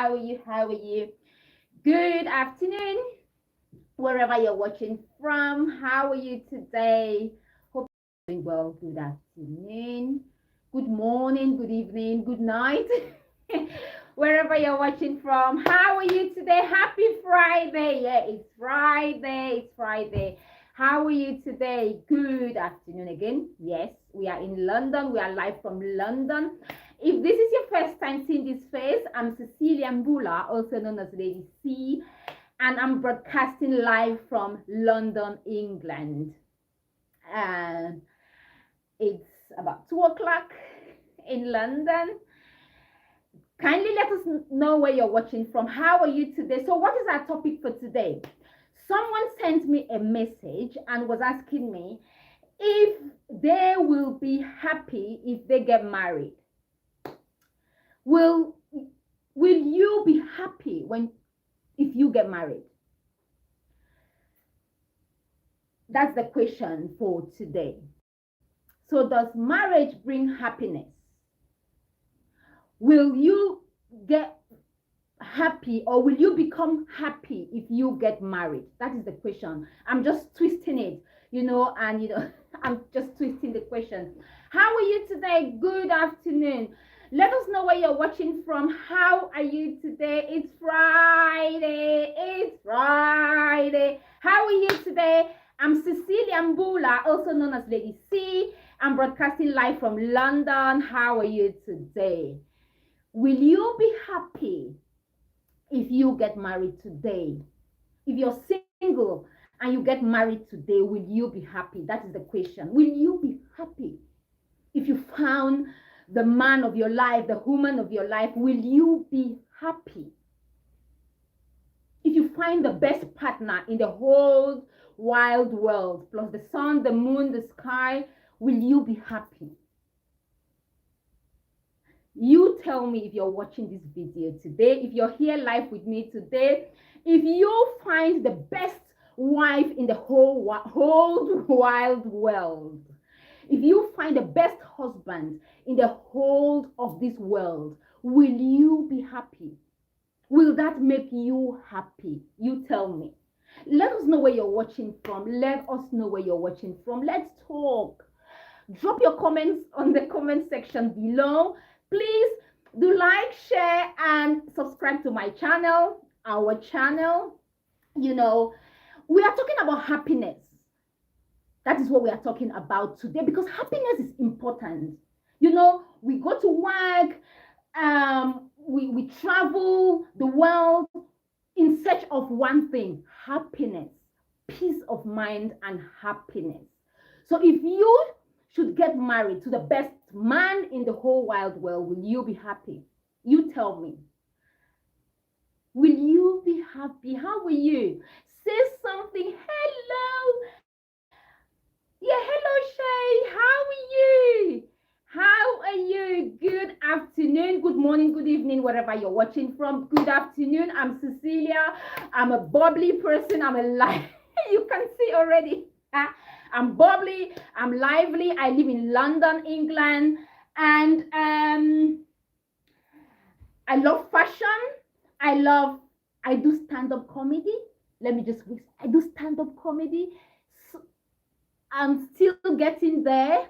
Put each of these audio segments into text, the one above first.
How are you? How are you? Good afternoon, wherever you're watching from. How are you today? Hope you're doing well. Good afternoon, good morning, good evening, good night. Wherever you're watching from, how are you today? Happy Friday. Yeah, it's Friday. It's Friday. How are you today? Good afternoon again. Yes, we are in London. We are live from London. If this is your first time seeing this face, I'm Cecilia Mbullah, also known as Lady C, and I'm broadcasting live from London, England. And it's about 2 o'clock in London. Kindly let us know where you're watching from. How are you today? So what is our topic for today? Someone sent me a message and was asking me if they will be happy if they get married. Will you be happy if you get married? That's the question for today. So does marriage bring happiness? Will you get happy, or will you become happy if you get married? That is the question. I'm just twisting it, and I'm just twisting the question. How are you today? Good afternoon. Let us know where you're watching from. How are you today? It's Friday. It's Friday. How are you today? I'm Cecilia Mbullah, also known as Lady C. I'm broadcasting live from London. How are you today? Will you be happy if you get married today? If you're single and you get married today, will you be happy? That is the question. Will you be happy if you found the man of your life, the woman of your life? Will you be happy if you find the best partner in the whole wild world, plus the sun, the moon, the sky? Will you be happy? You tell me if you're watching this video today, if you're here live with me today, if you find the best wife in the whole wild world, if you find the best husband in the whole of this world, will you be happy? Will that make you happy? You tell me. Let us know where you're watching from. Let us know where you're watching from. Let's talk. Drop your comments on the comment section below. Please do like, share, and subscribe to my channel, our channel. We are talking about happiness. That is what we are talking about today, because happiness is important. We go to work, we travel the world in search of one thing: happiness, peace of mind, and happiness. So if you should get married to the best man in the whole wild world, will you be happy? You tell me. Will you be happy? How are you? Say something. Hello. Yeah, hello, Shay. How are you? How are you? Good afternoon, good morning, good evening, wherever you're watching from. Good afternoon. I'm Cecilia. I'm a bubbly person. I'm alive. You can see already. I'm bubbly. I'm lively. I live in London, England. And I love fashion. I do stand-up comedy. Let me just whisper. I do stand-up comedy. So I'm still getting there.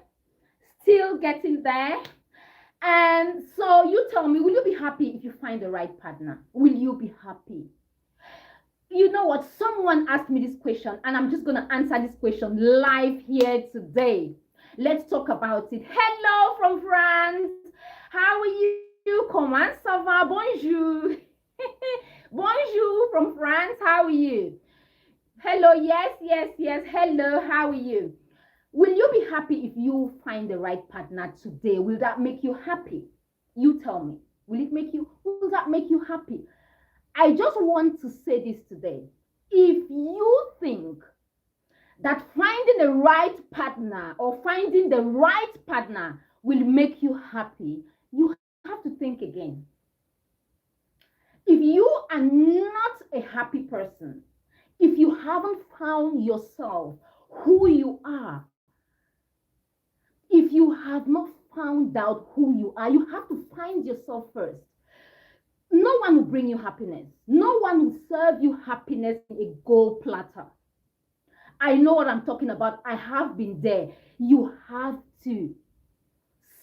And so you tell me, will you be happy if you find the right partner? Will you be happy? You know what? Someone asked me this question, and I'm just going to answer this question live here today. Let's talk about it. Hello from France. How are you? Comment ça va? Bonjour. Bonjour from France. How are you? Hello. Yes. Hello. How are you? Will you be happy if you find the right partner today? Will that make you happy? You tell me. Will that make you happy? I just want to say this today. If you think that finding the right partner will make you happy, you have to think again. If you are not a happy person, if you haven't found yourself, who you are, if you have not found out who you are, you have to find yourself first. No one will bring you happiness. No one will serve you happiness in a gold platter. I know what I'm talking about. I have been there. You have to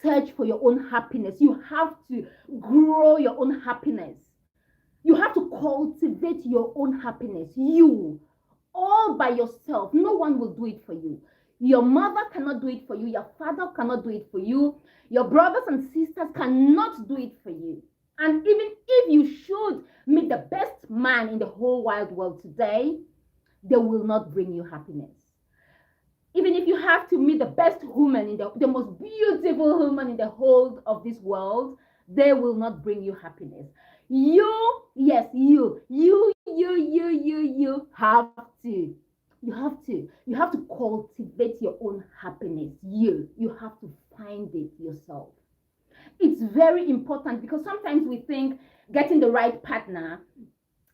search for your own happiness. You have to grow your own happiness. You have to cultivate your own happiness. You, all by yourself. No one will do it for you. Your mother cannot do it for you. Your father cannot do it for you. Your brothers and sisters cannot do it for you. And even if you should meet the best man in the whole wide world today, they will not bring you happiness. Even if you have to meet the best woman in the most beautiful woman in the whole of this world, they will not bring you happiness. You, yes, you have to. You have to cultivate your own happiness. You have to find it yourself. It's very important because sometimes we think getting the right partner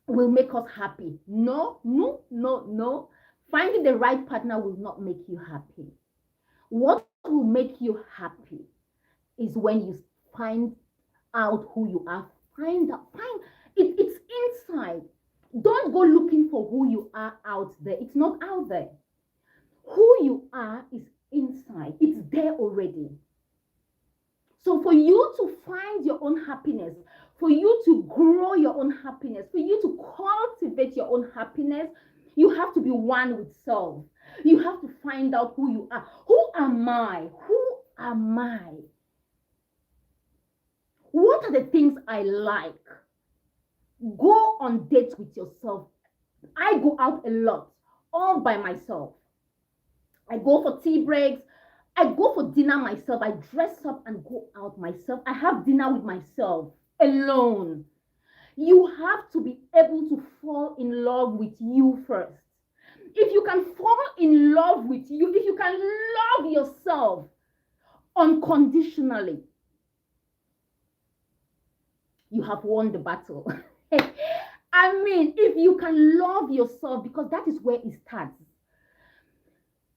will make us happy. No. Finding the right partner will not make you happy. What will make you happy is when you find out who you are. Find it's inside. Don't go looking for who you are out there. It's not out there. Who you are is inside. It's there already. So for you to find your own happiness, for you to grow your own happiness, for you to cultivate your own happiness, you have to be one with self. You have to find out who you are. Who am I? Who am I? What are the things I like? Go on dates with yourself. I go out a lot, all by myself. I go for tea breaks. I go for dinner myself. I dress up and go out myself. I have dinner with myself alone. You have to be able to fall in love with you first. If you can fall in love with you, if you can love yourself unconditionally, you have won the battle. I mean, if you can love yourself, because that is where it starts.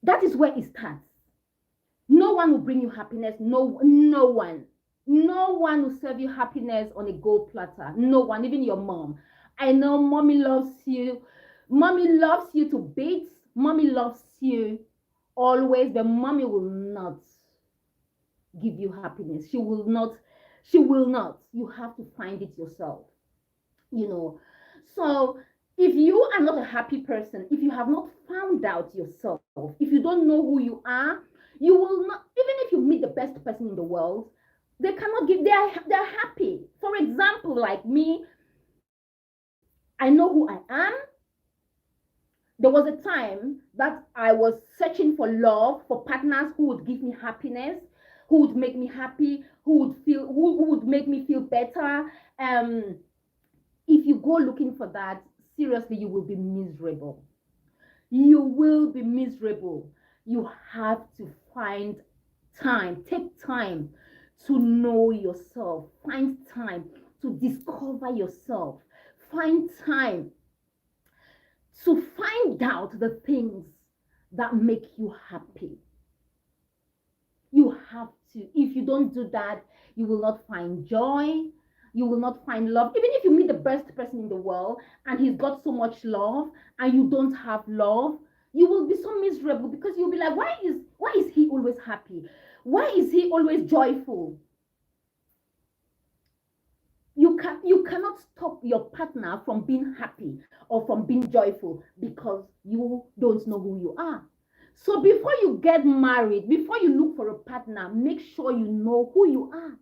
That is where it starts. No one will bring you happiness. No one. No one will serve you happiness on a gold platter. No one, even your mom. I know mommy loves you. Mommy loves you to bits. Mommy loves you always, but mommy will not give you happiness. She will not. You have to find it yourself. So if you are not a happy person, if you have not found out yourself, if you don't know who you are, you will not, even if you meet the best person in the world, they cannot give, they're happy. For example, like me, I know who I am. There was a time that I was searching for love, for partners who would give me happiness, who would make me happy, who would make me feel better. If you go looking for that, seriously, you will be miserable. You will be miserable. You have to find time, take time to know yourself, find time to discover yourself, find time to find out the things that make you happy. You have to. If you don't do that, you will not find joy. You will not find love. Even if you meet the best person in the world and he's got so much love and you don't have love, you will be so miserable because you'll be like, why is he always happy? Why is he always joyful? You cannot stop your partner from being happy or from being joyful because you don't know who you are. So before you get married, before you look for a partner, make sure you know who you are.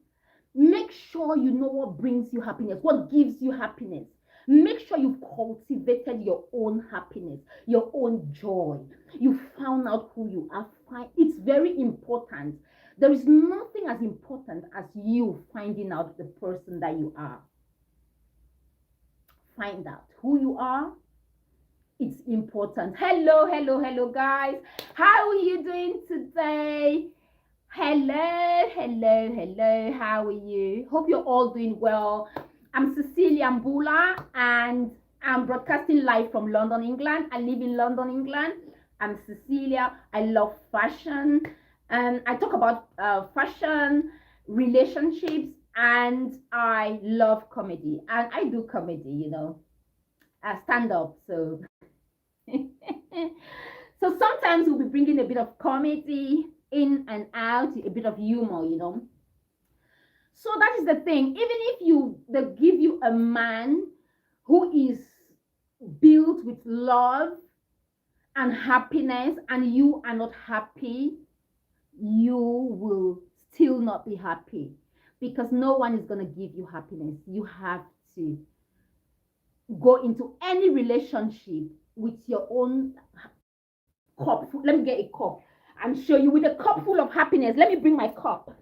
Make sure you know what brings you happiness, what gives you happiness. Make sure you've cultivated your own happiness, your own joy. You found out who you are. It's very important. There is nothing as important as you finding out the person that you are. Find out who you are. It's important. Hello, guys. How are you doing today? Hello. How are you? Hope you're all doing well. I'm Cecilia Mbullah and I'm broadcasting live from London, England. I live in London, England. I'm Cecilia. I love fashion. And I talk about fashion, relationships, And I love comedy, and I do comedy, stand up. So, so sometimes we'll be bringing a bit of comedy in and out, a bit of humor. So that is the thing. Even if they give you a man who is built with love and happiness, and you are not happy, you will still not be happy, because no one is going to give you happiness. You have to go into any relationship with your own cup. Let me get a cup and show you, with a cup full of happiness. Let me bring my cup.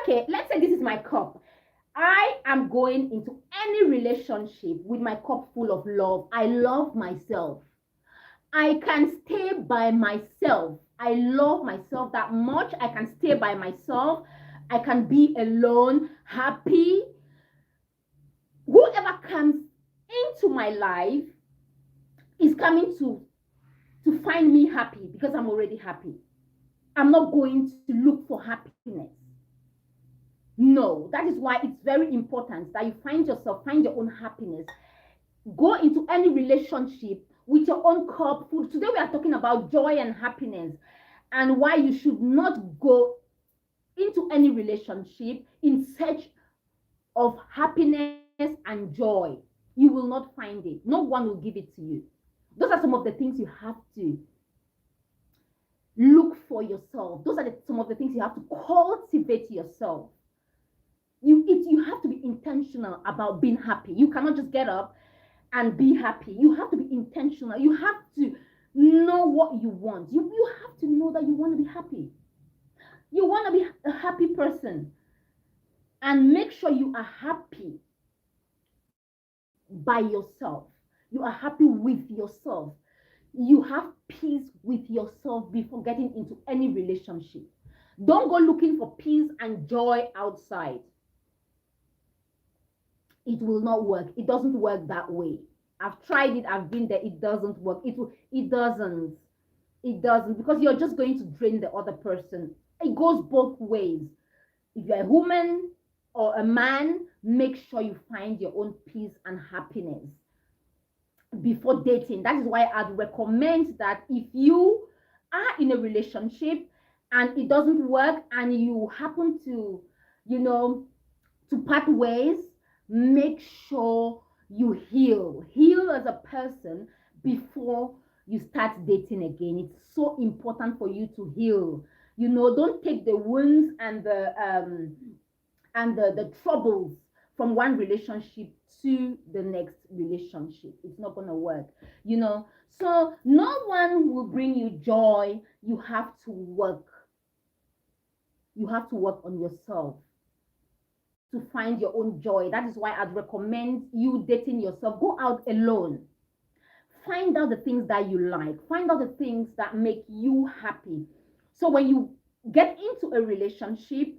Okay, let's say this is my cup. I am going into any relationship with my cup full of love. I love myself. I can stay by myself. I love myself that much. I can stay by myself. I can be alone, happy. Whoever comes into my life is coming to find me happy, because I'm already happy. I'm not going to look for happiness. No, that is why it's very important that you find yourself, find your own happiness. Go into any relationship with your own cup full. Today we are talking about joy and happiness, and why you should not go into any relationship in search of happiness and joy. You will not find it. No one will give it to you. Those are some of the things you have to look for yourself. Those are some of the things you have to cultivate yourself. You have to be intentional about being happy. You cannot just get up and be happy. You have to be intentional. You have to know what you want. You have to know that you want to be happy. You want to be a happy person, and make sure you are happy by yourself. You are happy with yourself. You have peace with yourself before getting into any relationship. Don't go looking for peace and joy outside. It will not work. It doesn't work that way. I've tried it. I've been there. It doesn't work. It doesn't. It doesn't, because you're just going to drain the other person. It goes both ways. If you're a woman or a man, make sure you find your own peace and happiness before dating. That is why I'd recommend that if you are in a relationship and it doesn't work, and you happen to, to part ways, make sure you heal as a person before you start dating again. It's so important for you to heal. Don't take the wounds and the troubles from one relationship to the next relationship. It's not going to work. So no one will bring you joy. You have to work on yourself to find your own joy. That is why I'd recommend you dating yourself. Go out alone. Find out the things that you like. Find out the things that make you happy. So when you get into a relationship,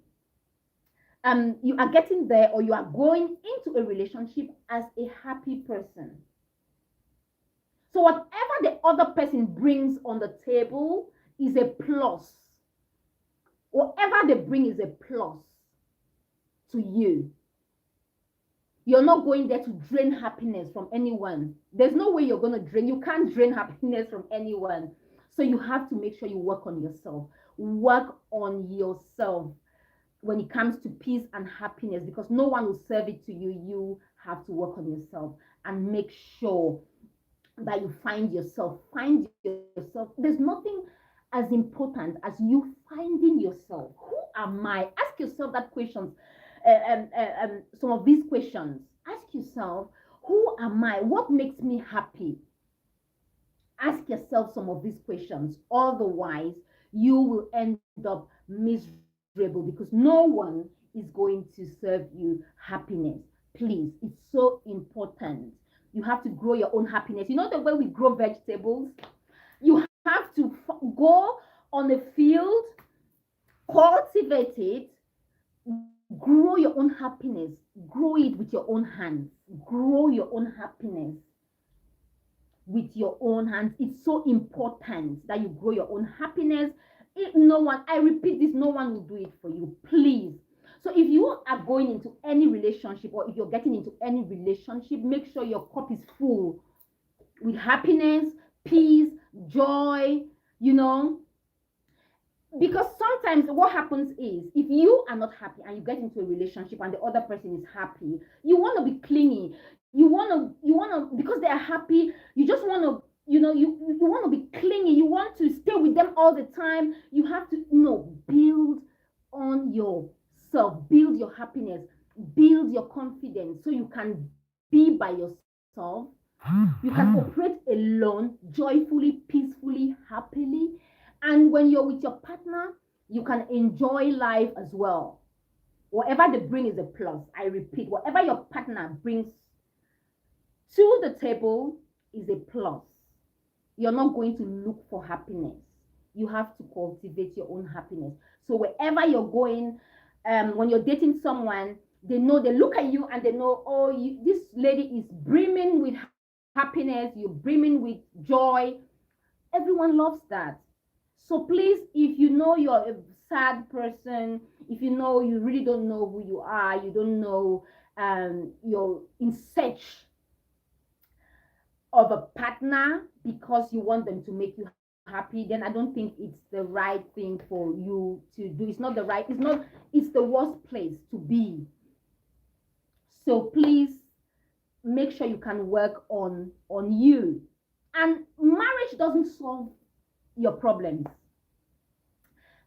you are getting there, or you are going into a relationship as a happy person. So whatever the other person brings on the table is a plus. Whatever they bring is a plus to you. You're not going there to drain happiness from anyone. There's no way you're going to drain. You can't drain happiness from anyone. So you have to make sure you work on yourself. Work on yourself when it comes to peace and happiness, because no one will serve it to you. You have to work on yourself and make sure that you find yourself. Find yourself. There's nothing as important as you finding yourself. Who am I? Ask yourself that question. Some of these questions. Ask yourself, who am I? What makes me happy? Ask yourself some of these questions. Otherwise, you will end up miserable, because no one is going to serve you happiness. Please, it's so important. You have to grow your own happiness. You know the way we grow vegetables? You have to go on a field, cultivate it, grow your own happiness. Grow it with your own hands. Grow your own happiness. with your own hands. It's so important that you grow your own happiness. If no one, I repeat this, no one will do it for you, please. So if you are going into any relationship, or if you're getting into any relationship, make sure your cup is full with happiness, peace, joy, you know. Because sometimes what happens is, if you are not happy and you get into a relationship and the other person is happy, you want to be clingy. You want to, because they are happy, you just want to, you want to be clingy. You want to stay with them all the time. You have to, build on yourself, build your happiness, build your confidence, so you can be by yourself. You can operate alone, joyfully, peacefully, happily. And when you're with your partner, you can enjoy life as well. Whatever they bring is a plus. I repeat, whatever your partner brings to the table is a plus. You're not going to look for happiness. You have to cultivate your own happiness. So wherever you're going, when you're dating someone, they look at you and they know, oh, this lady is brimming with happiness, you're brimming with joy. Everyone loves that. So please, if you know you're a sad person, if you know you really don't know who you are, you don't know, you're in search of a partner because you want them to make you happy, then I don't think it's the right thing for you to do. It's the worst place to be. So please make sure you can work on you. And marriage doesn't solve your problems.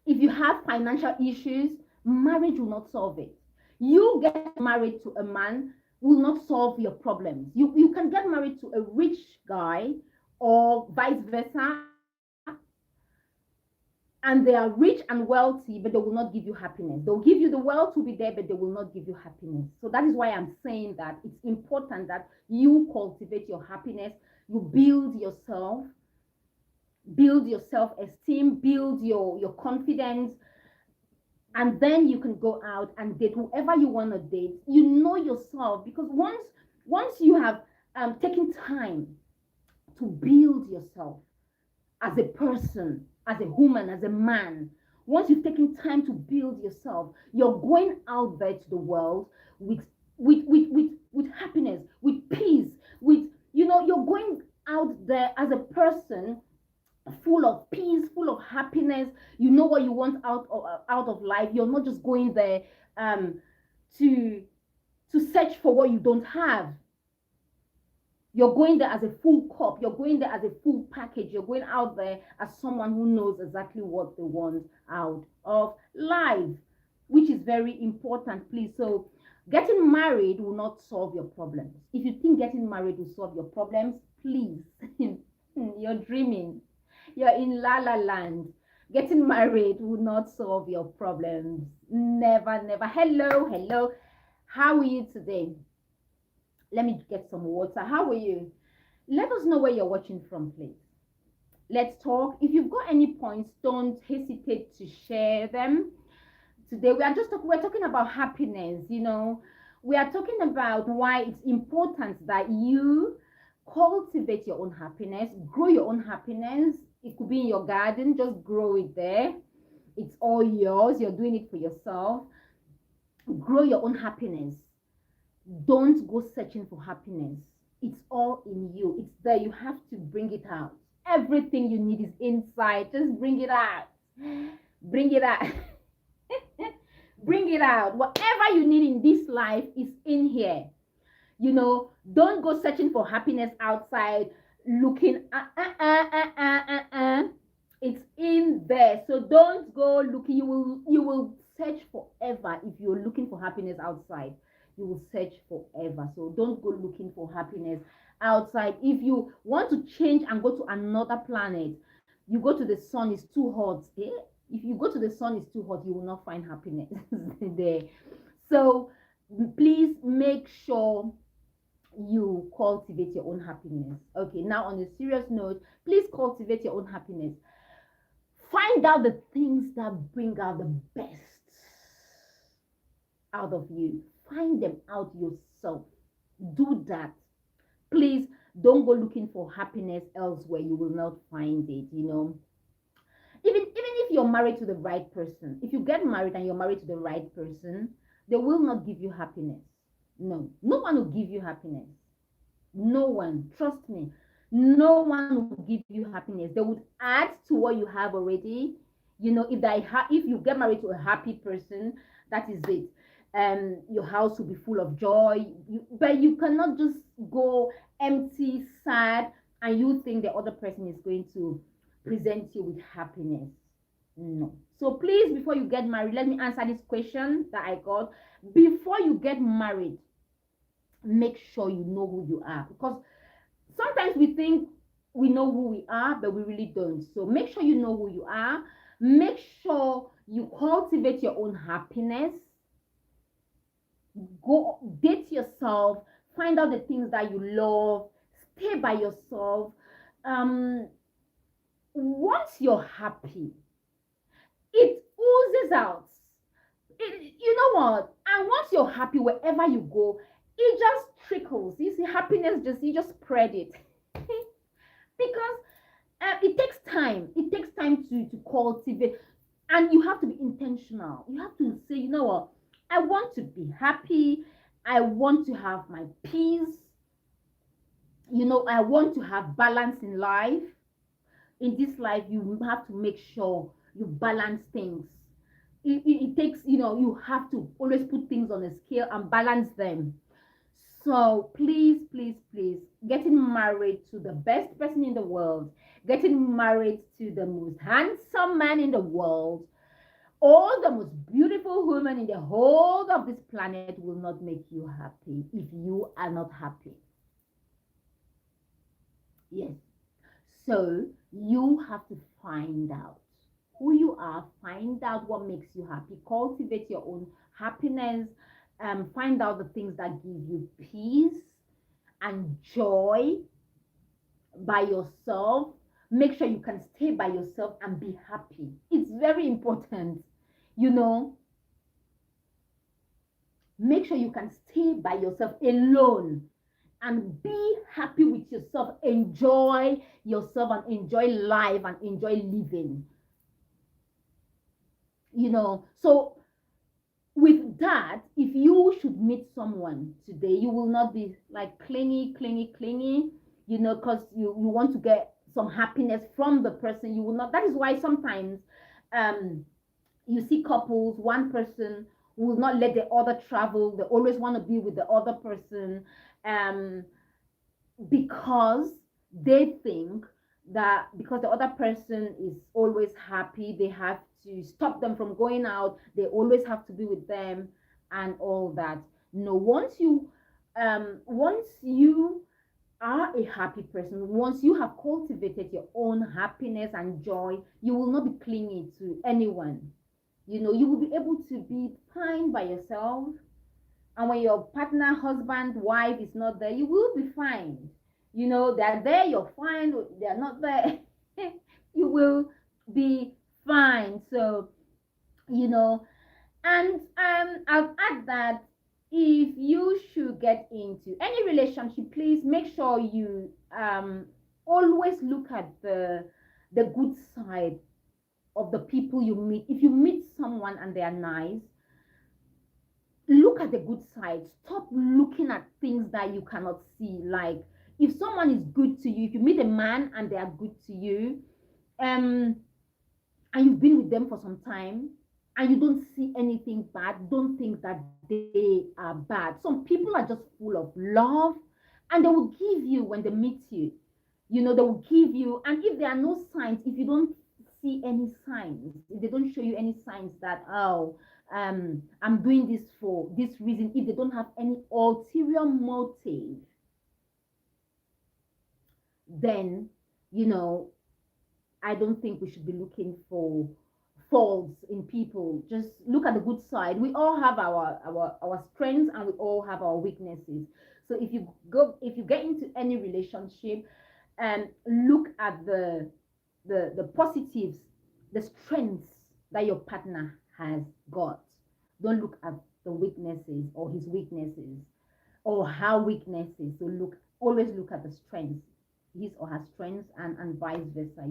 If you have financial issues, marriage will not solve it. You get married to a man will not solve your problems. You can get married to a rich guy or vice versa, and they are rich and wealthy, but they will not give you happiness. They'll give you the wealth to be there, but they will not give you happiness. So that is why I'm saying that it's important that you cultivate your happiness, you build yourself, build your self-esteem, build your confidence, and then you can go out and date whoever you want to date. You know yourself, because once you have taken time to build yourself as a person, as a woman, as a man, once you've taken time to build yourself, you're going out there to the world with happiness, with peace, with, you're going out there as a person full of peace, full of happiness. You know what you want out of life. You're not just going there to search for what you don't have. You're going there as a full cup. You're going there as a full package. You're going out there as someone who knows exactly what they want out of life, which is very important, please. So getting married will not solve your problems. If you think getting married will solve your problems, please, you're dreaming. You're in la la land. Getting married will not solve your problems. Never, never. Hello. How are you today? Let me get some water. How are you? Let us know where you're watching from, please. Let's talk. If you've got any points, don't hesitate to share them. Today we're talking about happiness. We are talking about why it's important that you cultivate your own happiness, grow your own happiness. It could be in your garden, just grow it there. It's all yours. You're doing it for yourself. Grow your own happiness. Don't go searching for happiness. It's all in you. It's there. You have to bring it out. Everything you need is inside. Just bring it out. Bring it out. Bring it out. Whatever you need in this life is in here. Don't go searching for happiness outside, looking. It's in there. So don't go looking. You will search forever if you're looking for happiness outside. You will search forever. So don't go looking for happiness outside. If you want to change and go to another planet, you go to the sun, it's too hot. If you go to the sun, it's too hot, you will not find happiness there. So please make sure you cultivate your own happiness. Okay, now on a serious note, please cultivate your own happiness. Find out the things that bring out the best out of you. Find them out yourself. Do that. Please Don't go looking for happiness elsewhere. You will not find it, you know. Even if you're married to the right person, if you get married and you're married to the right person, they will not give you happiness. No, no one will give you happiness. No one, trust me, no one will give you happiness. They would add to what you have already. You know, if you get married to a happy person, that is it. Your house will be full of joy. But you cannot just go empty, sad, and you think the other person is going to present you with happiness. No. So please, before you get married, let me answer this question that I got. Before you get married, make sure you know who you are, because sometimes we think we know who we are, but we really don't. So make sure you know who you are. Make sure you cultivate your own happiness. Go date yourself, find out the things that you love, stay by yourself. um Once you're happy, it oozes out. You know what? And once you're happy, wherever you go, it just trickles. You see, happiness just, you just spread it. Because it takes time. It takes time to cultivate, and you have to be intentional. You have to say, you know what? I want to be happy. I want to have my peace. You know, I want to have balance in life. In this life, you have to make sure you balance things. It takes, you know, you have to always put things on a scale and balance them. So please, please, please, getting married to the best person in the world, getting married to the most handsome man in the world, or the most beautiful woman in the whole of this planet will not make you happy if you are not happy. Yes. So you have to find out who you are, find out what makes you happy, cultivate your own happiness, find out the things that give you peace and joy by yourself. Make sure you can stay by yourself and be happy. It's very important, you know. Make sure you can stay by yourself alone and be happy with yourself. Enjoy yourself and enjoy life and enjoy living, you know. So with that, if you should meet someone today, you will not be like clingy, you know, because you want to get some happiness from the person. You will not. That is why sometimes you see couples, one person will not let the other travel. They always want to be with the other person, um because they think that because the other person is always happy, they have to stop them from going out. They always have to be with them and all that. No, once you are a happy person, once you have cultivated your own happiness and joy, you will not be clingy to anyone. You know, you will be able to be fine by yourself. And when your partner, husband, wife is not there, you will be fine. You know, they're there, you're fine. They're not there, you will be fine. So, you know, and I'll add that if you should get into any relationship, please make sure you always look at the good side of the people you meet. If you meet someone and they are nice, look at the good side. Stop looking at things that you cannot see. Like, if someone is good to you, if you meet a man and they are good to you, and you've been with them for some time and you don't see anything bad, don't think that they are bad. Some people are just full of love, and they will give you when they meet you. You know, they will give you, and if there are no signs, if you don't see any signs, if they don't show you any signs that, oh, I'm doing this for this reason, if they don't have any ulterior motive, then, you know, I don't think we should be looking for faults in people. Just look at the good side. We all have our strengths, and we all have our weaknesses. So if you get into any relationship, and look at the positives, the strengths that your partner has got. Don't look at the weaknesses or his weaknesses or her weaknesses. So look always look at the strengths, his or her strengths, and vice versa,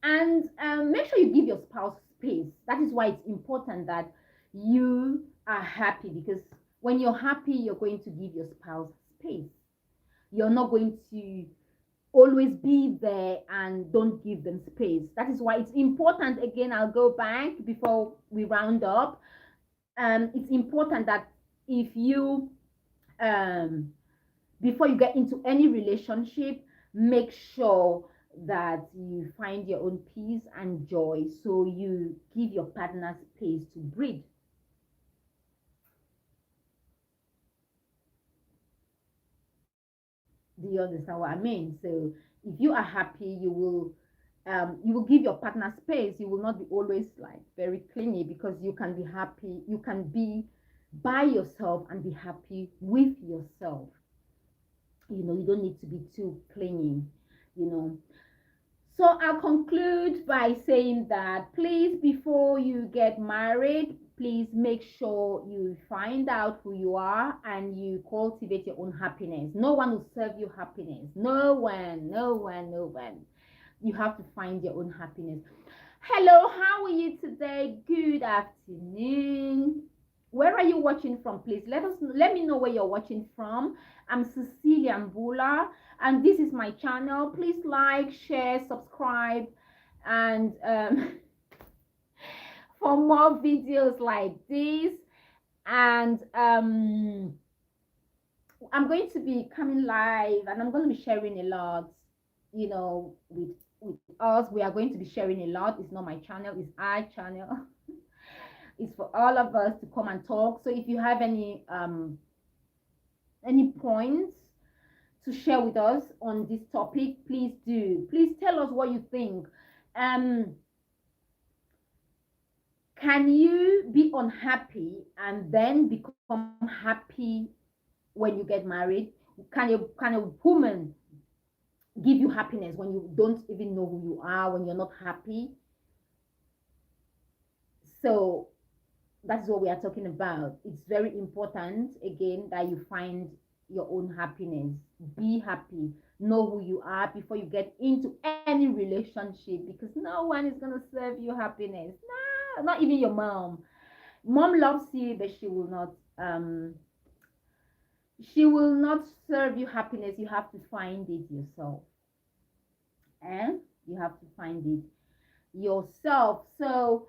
and make sure you give your spouse space. That is why it's important that you are happy, because when you're happy, you're going to give your spouse space. You're not going to always be there and don't give them space. That is why it's important. Again, I'll go back before we round up. It's important that if you um before you get into any relationship, make sure that you find your own peace and joy, so you give your partner space to breathe. Do you understand what I mean? So if you are happy, you will give your partner space. You will not be always like very clingy, because you can be happy. You can be by yourself and be happy with yourself. You don't need to be too clingy. You know. So I'll conclude by saying that, please, before you get married, please make sure you find out who you are and you cultivate your own happiness. No one will serve you happiness. No one, no one, no one. You have to find your own happiness. Hello, how are you today? Good afternoon. Where are you watching from? Please let me know where you're watching from. I'm Cecilia Mbullah, and this is my channel. Please like, share, subscribe, and for more videos like this. And I'm going to be coming live, and I'm going to be sharing a lot, with us. We are going to be sharing a lot. It's not my channel, it's our channel. It's for all of us to come and talk. So if you have any points to share with us on this topic, please do. Please tell us what you think. Can you be unhappy and then become happy when you get married? Can a woman give you happiness when you don't even know who you are, when you're not happy? So that's what we are talking about. It's very important, again, that you find your own happiness. Be happy. Know who you are before you get into any relationship, because no one is going to serve you happiness. No, not even your mom. Mom loves you, but she will not serve you happiness. You have to find it yourself. And you have to find it yourself. So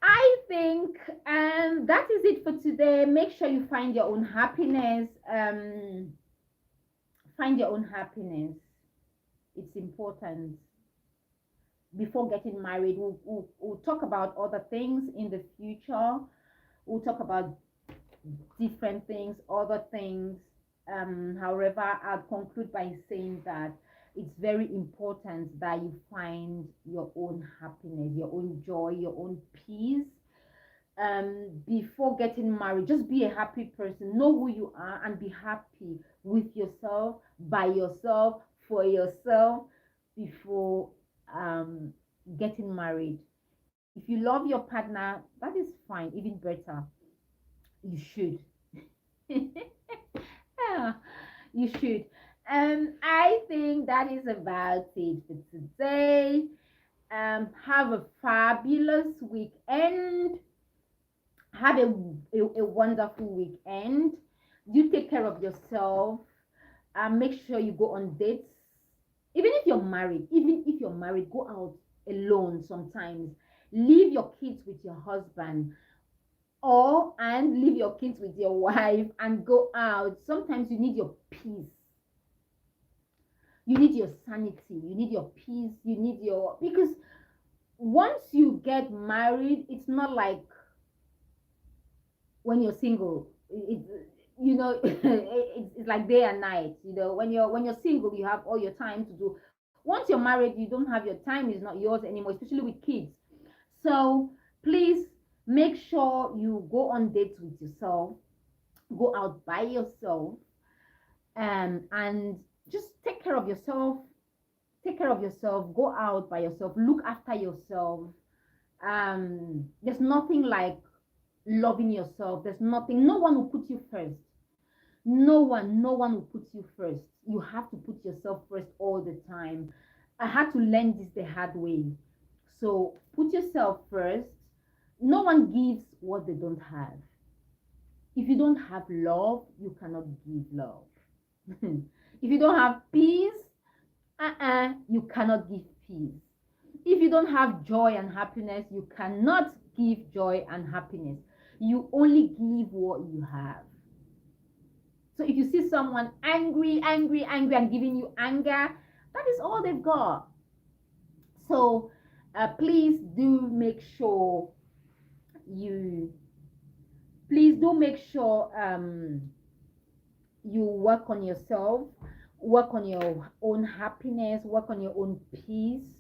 I think that is it for today. Make sure you find your own happiness. Find your own happiness. It's important. Before getting married, we'll talk about other things in the future. We'll talk about different things, other things. However, I'll conclude by saying that it's very important that you find your own happiness, your own joy, your own peace. Before getting married, just be a happy person. Know who you are and be happy with yourself, by yourself, for yourself, before getting married. If you love your partner, that is fine, even better. You should. Yeah, you should. I think that is about it for today. Have a fabulous weekend. Have a wonderful weekend. You take care of yourself. Make sure you go on dates. Even if you're married, go out alone sometimes. Leave your kids with your husband, and leave your kids with your wife and go out. Sometimes you need your peace. You need your sanity. You need your peace. Because once you get married, it's not like when you're single. It's like day and night. When you're single, you have all your time to do. Once you're married, you don't have your time. Is not yours anymore, especially with kids. So please make sure you go on dates with yourself, go out by yourself, and just take care of yourself. Take care of yourself. Go out by yourself. Look after yourself. There's nothing like loving yourself. There's nothing. No one will put you first. No one will put you first. You have to put yourself first all the time. I had to learn this the hard way. So put yourself first. No one gives what they don't have. If you don't have love, you cannot give love. If you don't have peace, you cannot give peace. If you don't have joy and happiness, you cannot give joy and happiness. You only give what you have. So if you see someone angry, angry, angry, and giving you anger, that is all they've got. So please do make sure you please do make sure you work on yourself, work on your own happiness, work on your own peace,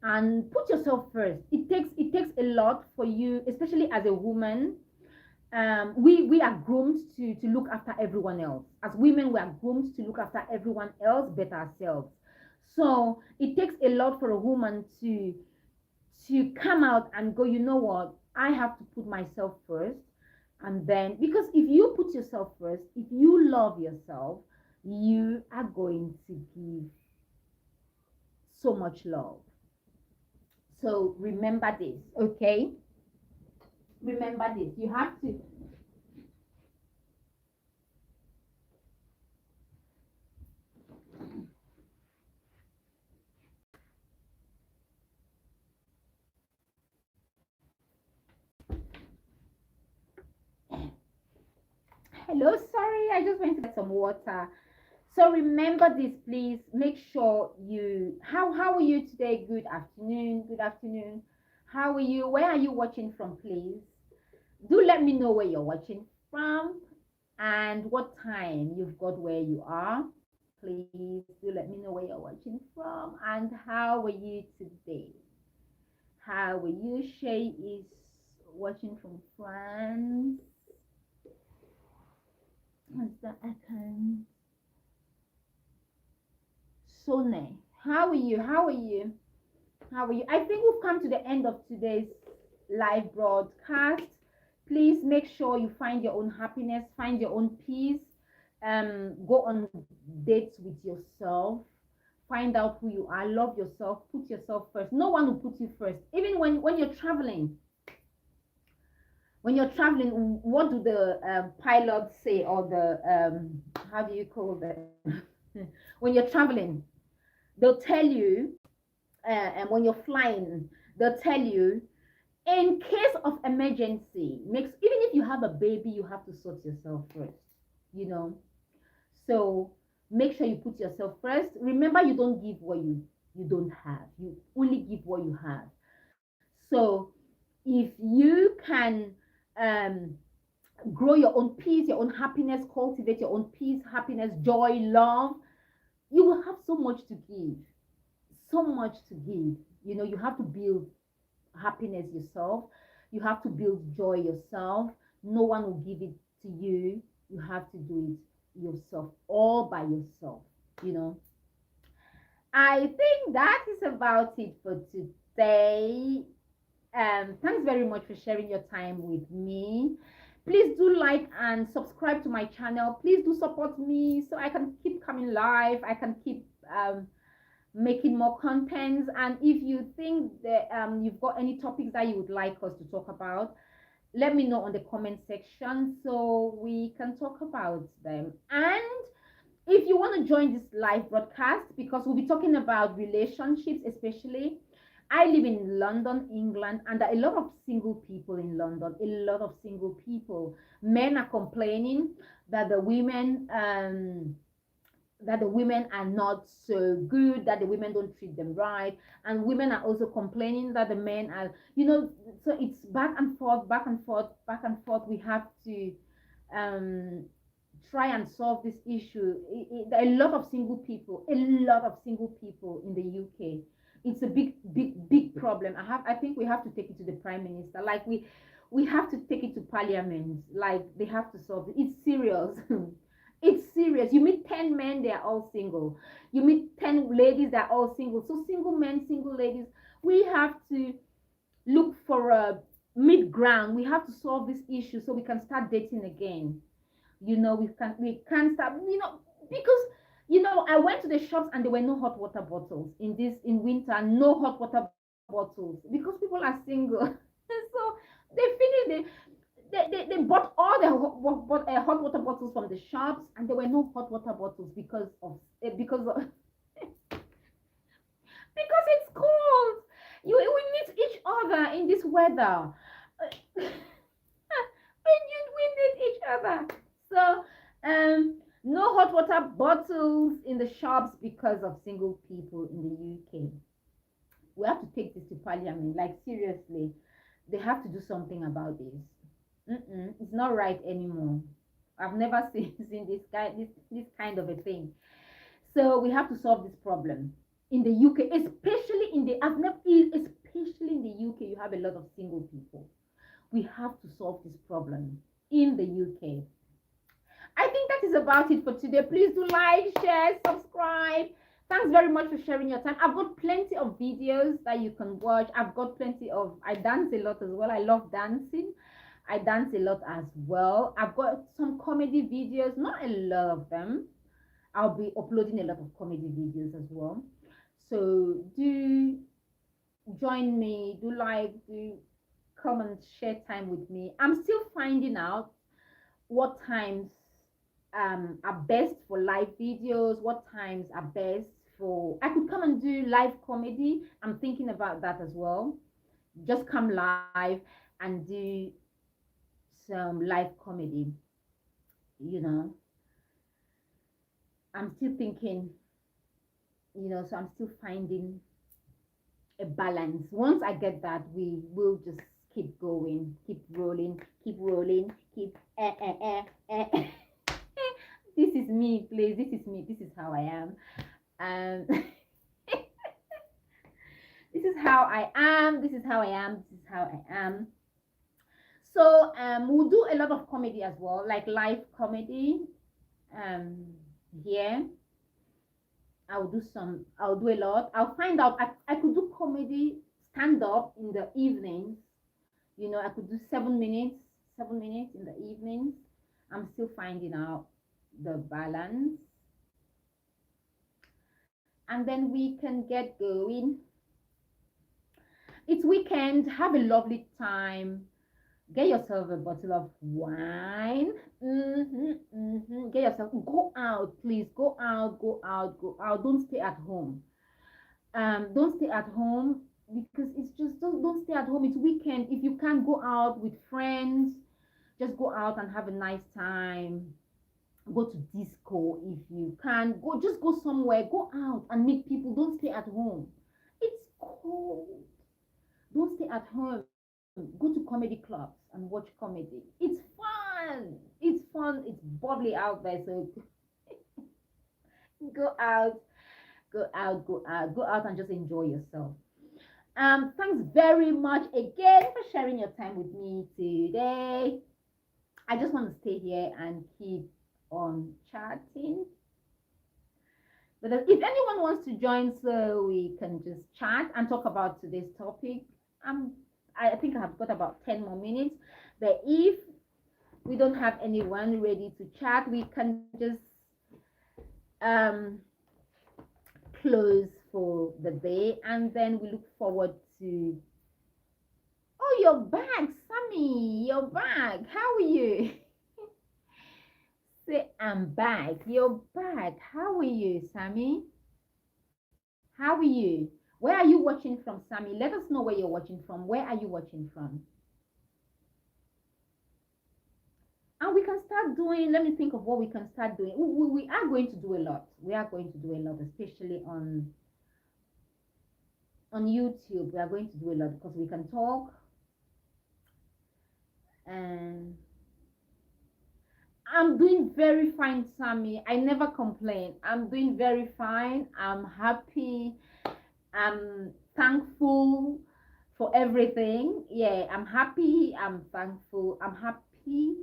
and put yourself first. It takes a lot for you, especially as a woman. We are groomed to look after everyone else. As women, we are groomed to look after everyone else but ourselves. So it takes a lot for a woman to come out and go, you know what, I have to put myself first. And then, because if you put yourself first, if you love yourself, you are going to give so much love. So remember this, okay? Remember this. You have to. Hello, sorry, I just went to get some water. So remember this, please. Make sure you. How are you today? Good afternoon. Good afternoon. How are you? Where are you watching from, please? Do let me know where you're watching from and what time you've got where you are. Please do let me know where you're watching from and how are you today. How are you? Shay is watching from France. What's the account? Sone. How are you? How are you? How are you? I think we've come to the end of today's live broadcast. Please make sure you find your own happiness, find your own peace, go on dates with yourself, find out who you are, love yourself, put yourself first. No one will put you first. Even when you're traveling, what do the pilots say, or the how do you call them? When you're traveling, they'll tell you, and when you're flying, they'll tell you, in case of emergency, makes, even if you have a baby, you have to sort yourself first, you know. So make sure you put yourself first. Remember, you don't give what you don't have. You only give what you have. So if you can grow your own peace, your own happiness, cultivate your own peace, happiness, joy, love, you will have so much to give. So much to give. You know, you have to build happiness yourself. You have to build joy yourself. No one will give it to you. You have to do it yourself, all by yourself, you know. I think that is about it for today. Thanks very much for sharing your time with me. Please do like and subscribe to my channel. Please do support me so I can keep coming live. I can keep making more contents. And if you think that you've got any topics that you would like us to talk about, let me know on the comment section so we can talk about them. And if you want to join this live broadcast, because we'll be talking about relationships, especially, I live in London, England, and there are a lot of single people in London, a lot of single people. Men are complaining that the women are not so good, that the women don't treat them right, and women are also complaining that the men are, you know. So it's back and forth, back and forth, back and forth. We have to try and solve this issue. There are a lot of single people, in the UK. It's a big problem. I think we have to take it to the Prime Minister. Like we have to take it to Parliament. Like they have to solve it. It's serious. It's serious. You meet 10 men, they are all single. You meet 10 ladies, they're all single. So single men, single ladies, we have to look for a mid ground. We have to solve this issue so we can start dating again. We can't stop, because I went to the shops and there were no hot water bottles in winter, no hot water bottles because people are single. So they finished they bought all the hot water bottles from the shops, and there were no hot water bottles because it's cold. We need each other in this weather. We need each other. So no hot water bottles in the shops because of single people in the UK. We have to take this to Parliament. Like, seriously, they have to do something about this. It's not right anymore. I've never seen this kind of a thing. So we have to solve this problem in the UK, especially in the I've never especially in the UK. You have a lot of single people. We have to solve this problem in the UK. I think that is about it for today. Please do like, share, subscribe. Thanks very much for sharing your time. I've got plenty of videos that you can watch. I dance a lot as well. I love dancing. I dance a lot as well. I've got some comedy videos, not a lot of them. I'll be uploading a lot of comedy videos as well. So do join me, do come and share time with me. I'm still finding out what times are best for live videos, what times are best for I could come and do live comedy. I'm thinking about that as well. Just come live and do some live comedy. You know, I'm still thinking, so I'm still finding a balance. Once I get that, we will just keep going, keep rolling, keep This is me, please. This is me. This is how I am. This is how I am. This is how I am. This is how I am. So we'll do a lot of comedy as well, like live comedy. Here I'll do a lot. I'll find out. I could do comedy stand up in the evenings. I could do 7 minutes in the evenings. I'm still finding out the balance, and then we can get going. It's weekend. Have a lovely time. Get yourself a bottle of wine. Get yourself, go out, please. Go out. Don't stay at home. Don't stay at home, because it's just don't stay at home. It's weekend. If you can't go out with friends, just go out and have a nice time. Go to disco if you can. Just go somewhere. Go out and meet people. Don't stay at home. It's cold. Don't stay at home. Go to comedy clubs and watch comedy. It's fun. It's bubbly out there. So go out, go out and just enjoy yourself. Thanks very much again for sharing your time with me today. I just want to stay here and keep on chatting. But if anyone wants to join, so we can just chat and talk about today's topic. I think I have got about 10 more minutes. But if we don't have anyone ready to chat, we can just close for the day, and then we look forward to. Oh, you're back, Sammy. You're back. How are you? Say, I'm back. You're back. How are you, Sammy? How are you? Where are you watching from, Sammy? Let us know where you're watching from. Where are you watching from? And we can start doing, let me think of what we can start doing. We are going to do a lot. We are going to do a lot, especially on YouTube. We are going to do a lot because we can talk. And I'm doing very fine, Sammy. I never complain. I'm doing very fine. I'm happy. I'm thankful for everything. Yeah, I'm happy. I'm thankful. I'm happy.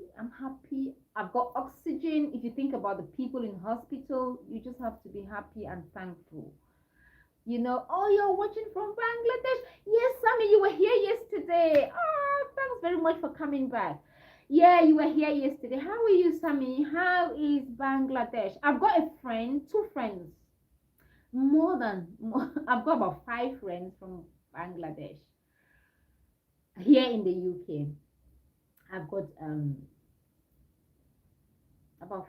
I've got oxygen. If you think about the people in hospital, you just have to be happy and thankful. Oh, you're watching from Bangladesh. Yes, Sammy, you were here yesterday. Oh, thanks very much for coming back. Yeah, you were here yesterday. How are you, Sammy? How is Bangladesh? I've got a friend, two friends, I've got about five friends from Bangladesh here in the UK. I've got about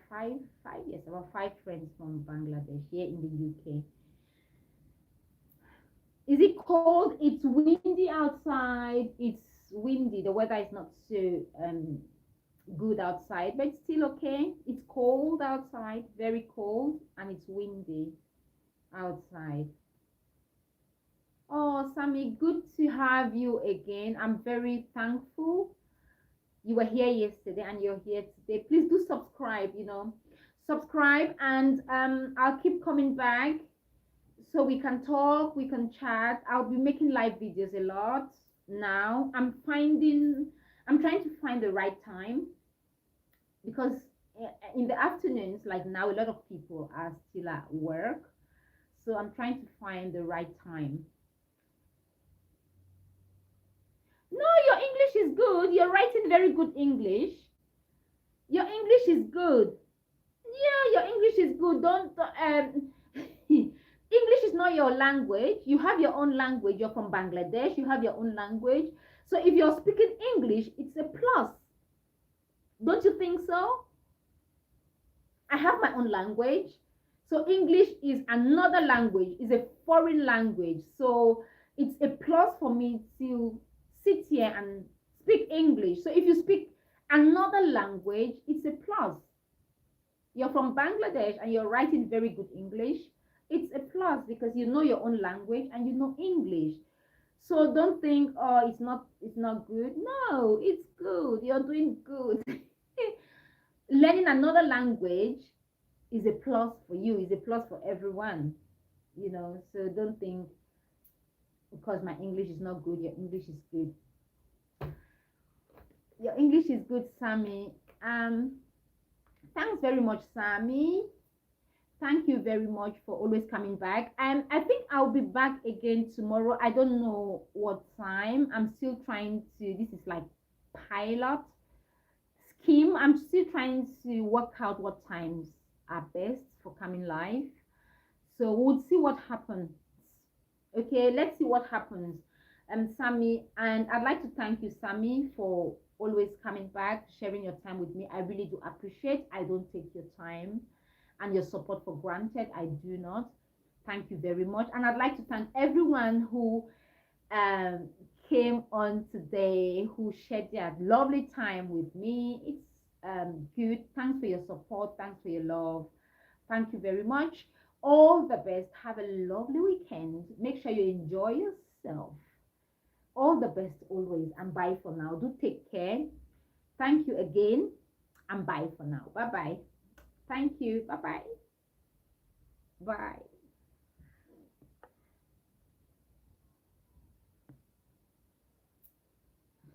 yes, about five friends from Bangladesh here in the UK. Is it cold? It's windy outside. It's windy. The weather is not so good outside, but it's still okay. It's cold outside, very cold, and it's windy outside. Oh, Sammy, good to have you again. I'm very thankful you were here yesterday and you're here today. Please do subscribe, subscribe, and I'll keep coming back so we can talk, we can chat. I'll be making live videos a lot now. I'm trying to find the right time because in the afternoons, like now, a lot of people are still at work. So I'm trying to find the right time. No, your English is good. You're writing very good English. Your English is good. Yeah, your English is good. Don't English is not your language. You have your own language. You're from Bangladesh. You have your own language. So if you're speaking English, it's a plus. Don't you think so? I have my own language. So English is another language, is a foreign language. So it's a plus for me to sit here and speak English. So if you speak another language, it's a plus. You're from Bangladesh and you're writing very good English. It's a plus because you know your own language and you know English. So don't think, oh, it's not good. No, it's good. You're doing good. Learning another language is a plus for you, is a plus for everyone, so don't think because my English is not good, your English is good. Your English is good, Sammy. Thanks very much, Sammy. Thank you very much for always coming back. I think I'll be back again tomorrow. I don't know what time. I'm still trying to, this is like pilot scheme. I'm still trying to work out what times are best for coming live. So we'll see what happens. Okay, let's see what happens. Sammy, and I'd like to thank you, Sammy, for always coming back, sharing your time with me. I really do appreciate. I don't take your time and your support for granted. I do not. Thank you very much. And I'd like to thank everyone who came on today, who shared their lovely time with me. It's good. Thanks for your support. Thanks for your love. Thank you very much. All the best. Have a lovely weekend. Make sure you enjoy yourself. All the best always, and bye for now. Do take care. Thank you again, and bye for now. Bye bye. Thank you. Bye bye. Bye.